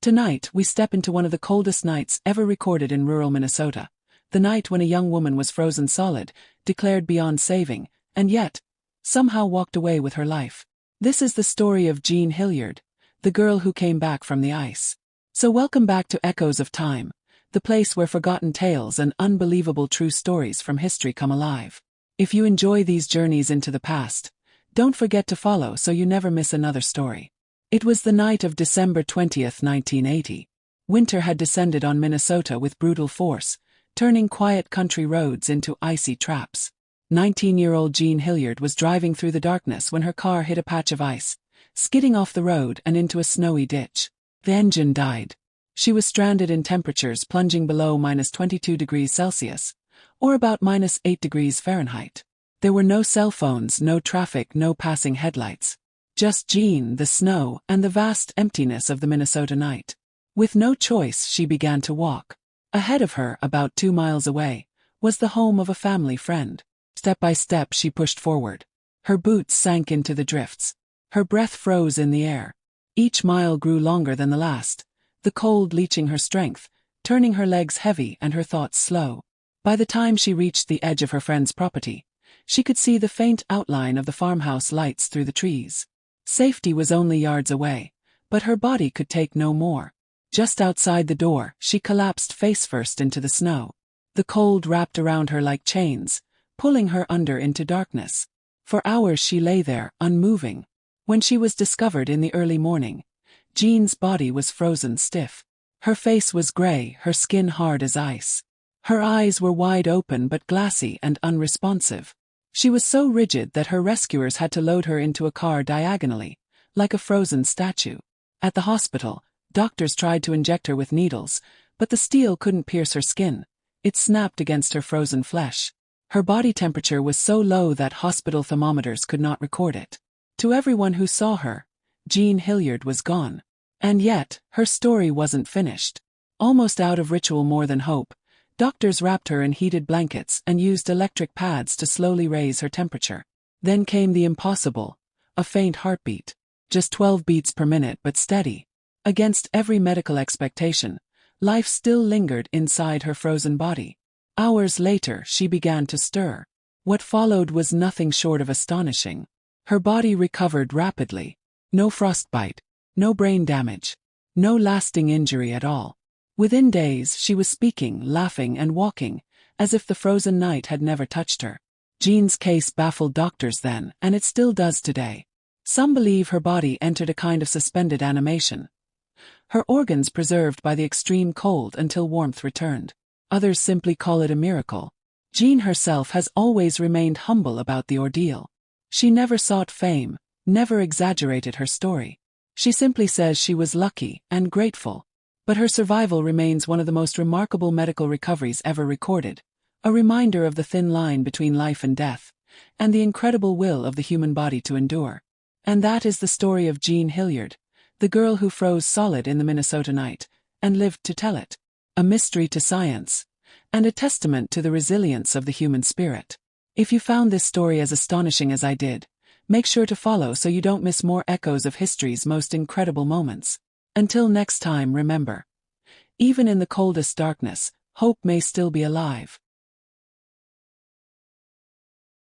Tonight, we step into one of the coldest nights ever recorded in rural Minnesota. The night when a young woman was frozen solid, declared beyond saving, and yet, somehow walked away with her life. This is the story of Jean Hilliard, the girl who came back from the ice. So welcome back to Echoes of Time, the place where forgotten tales and unbelievable true stories from history come alive. If you enjoy these journeys into the past, don't forget to follow so you never miss another story. It was the night of December 20th, 1980. Winter had descended on Minnesota with brutal force, turning quiet country roads into icy traps. 19-year-old Jean Hilliard was driving through the darkness when her car hit a patch of ice, skidding off the road and into a snowy ditch. The engine died. She was stranded in temperatures plunging below -22 degrees Celsius, or about -8 degrees Fahrenheit. There were no cell phones, no traffic, no passing headlights. Just Jean, the snow, and the vast emptiness of the Minnesota night. With no choice, she began to walk. Ahead of her, about 2 miles away, was the home of a family friend. Step by step she pushed forward. Her boots sank into the drifts. Her breath froze in the air. Each mile grew longer than the last, the cold leaching her strength, turning her legs heavy and her thoughts slow. By the time she reached the edge of her friend's property, she could see the faint outline of the farmhouse lights through the trees. Safety was only yards away, but her body could take no more. Just outside the door, she collapsed face-first into the snow. The cold wrapped around her like chains, pulling her under into darkness. For hours she lay there, unmoving. When she was discovered in the early morning, Jean's body was frozen stiff. Her face was gray, her skin hard as ice. Her eyes were wide open but glassy and unresponsive. She was so rigid that her rescuers had to load her into a car diagonally, like a frozen statue. At the hospital, doctors tried to inject her with needles, but the steel couldn't pierce her skin. It snapped against her frozen flesh. Her body temperature was so low that hospital thermometers could not record it. To everyone who saw her, Jean Hilliard was gone. And yet, her story wasn't finished. Almost out of ritual more than hope, doctors wrapped her in heated blankets and used electric pads to slowly raise her temperature. Then came the impossible, a faint heartbeat. Just 12 beats per minute but steady. Against every medical expectation, life still lingered inside her frozen body. Hours later, she began to stir. What followed was nothing short of astonishing. Her body recovered rapidly. No frostbite, no brain damage, no lasting injury at all. Within days, she was speaking, laughing, and walking, as if the frozen night had never touched her. Jean's case baffled doctors then, and it still does today. Some believe her body entered a kind of suspended animation, her organs preserved by the extreme cold until warmth returned. Others simply call it a miracle. Jean herself has always remained humble about the ordeal. She never sought fame, never exaggerated her story. She simply says she was lucky and grateful. But her survival remains one of the most remarkable medical recoveries ever recorded, a reminder of the thin line between life and death, and the incredible will of the human body to endure. And that is the story of Jean Hilliard, the girl who froze solid in the Minnesota night, and lived to tell it. A mystery to science, and a testament to the resilience of the human spirit. If you found this story as astonishing as I did, make sure to follow so you don't miss more echoes of history's most incredible moments. Until next time, remember, even in the coldest darkness, hope may still be alive.